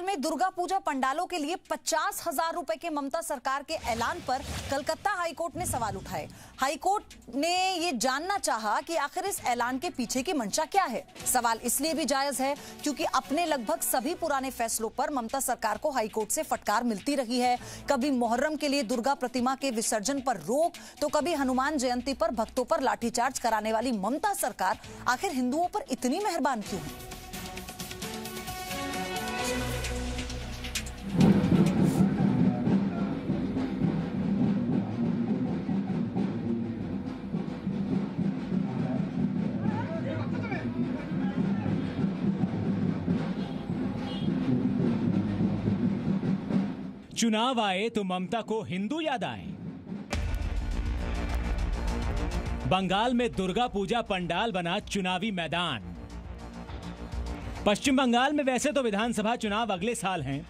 बंगाल में दुर्गा पूजा पंडालों के लिए 50,000 रुपए के ममता सरकार के ऐलान पर कलकत्ता हाईकोर्ट ने सवाल उठाए। हाईकोर्ट ने ये जानना चाहा कि आखिर इस ऐलान के पीछे की मंशा क्या है। सवाल इसलिए भी जायज है क्योंकि अपने लगभग सभी पुराने फैसलों पर ममता सरकार को हाईकोर्ट से फटकार मिलती रही है। कभी मुहर्रम के लिए दुर्गा प्रतिमा के विसर्जन पर रोक, तो कभी हनुमान जयंती पर भक्तों पर लाठीचार्ज कराने वाली ममता सरकार आखिर हिंदुओं पर इतनी मेहरबान क्यों है? चुनाव आए तो ममता को हिंदू याद आए। बंगाल में दुर्गा पूजा पंडाल बना चुनावी मैदान। पश्चिम बंगाल में वैसे तो विधानसभा चुनाव अगले साल हैं,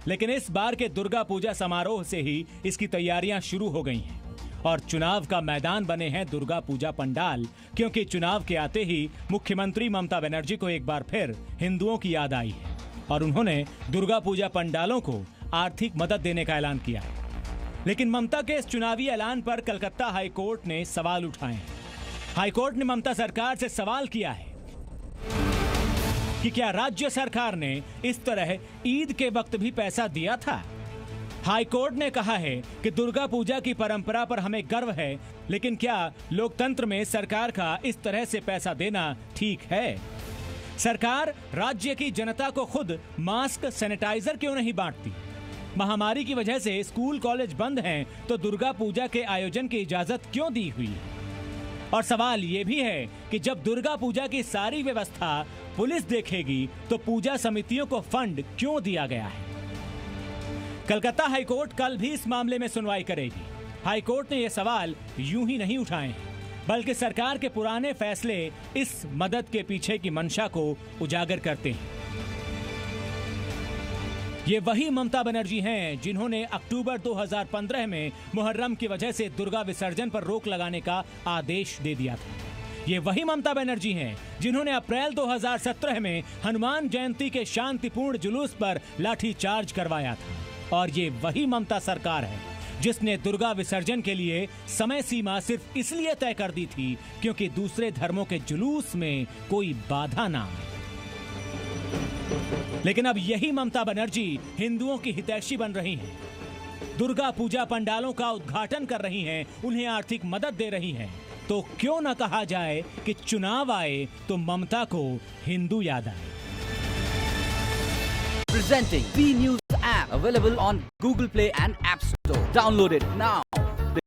लेकिन इस बार के दुर्गा पूजा समारोह से ही इसकी तैयारियां शुरू हो गई हैं और चुनाव का मैदान बने हैं दुर्गा पूजा पंडाल, क्योंकि चुनाव के आते ही मुख्यमंत्री ममता बनर्जी को एक बार फिर हिंदुओं की याद आई है और उन्होंने दुर्गा पूजा पंडालों को आर्थिक मदद देने का ऐलान किया है। लेकिन ममता के इस चुनावी ऐलान पर कलकत्ता हाईकोर्ट ने सवाल उठाए हैं। हाईकोर्ट ने ममता सरकार से सवाल किया है कि क्या राज्य सरकार ने इस तरह ईद के वक्त भी पैसा दिया था। हाईकोर्ट ने कहा है कि दुर्गा पूजा की परंपरा पर हमें गर्व है, लेकिन क्या लोकतंत्र में सरकार का इस तरह से पैसा देना ठीक है? सरकार राज्य की जनता को खुद मास्क, सैनिटाइजर क्यों नहीं बांटती? महामारी की वजह से स्कूल कॉलेज बंद हैं, तो दुर्गा पूजा के आयोजन की इजाजत क्यों दी हुई है? और सवाल ये भी है कि जब दुर्गा पूजा की सारी व्यवस्था पुलिस देखेगी, तो पूजा समितियों को फंड क्यों दिया गया है? कलकत्ता हाईकोर्ट कल भी इस मामले में सुनवाई करेगी। हाईकोर्ट ने यह सवाल यूं ही नहीं उठाए हैं, बल्कि सरकार के पुराने फैसले इस मदद के पीछे की मंशा को उजागर करते हैं। ये वही ममता बनर्जी हैं जिन्होंने अक्टूबर 2015 में मुहर्रम की वजह से दुर्गा विसर्जन पर रोक लगाने का आदेश दे दिया था। ये वही ममता बनर्जी हैं जिन्होंने अप्रैल 2017 में हनुमान जयंती के शांतिपूर्ण जुलूस पर लाठीचार्ज करवाया था। और ये वही ममता सरकार है जिसने दुर्गा विसर्जन के लिए समय सीमा सिर्फ इसलिए तय कर दी थी क्योंकि दूसरे धर्मों के जुलूस में कोई बाधा ना आए। लेकिन अब यही ममता बनर्जी हिंदुओं की हितैषी बन रही हैं, दुर्गा पूजा पंडालों का उद्घाटन कर रही हैं, उन्हें आर्थिक मदद दे रही हैं। तो क्यों न कहा जाए कि चुनाव आए तो ममता को हिंदू याद आए। Presenting B News app available on Google Play and App Store. Download it now.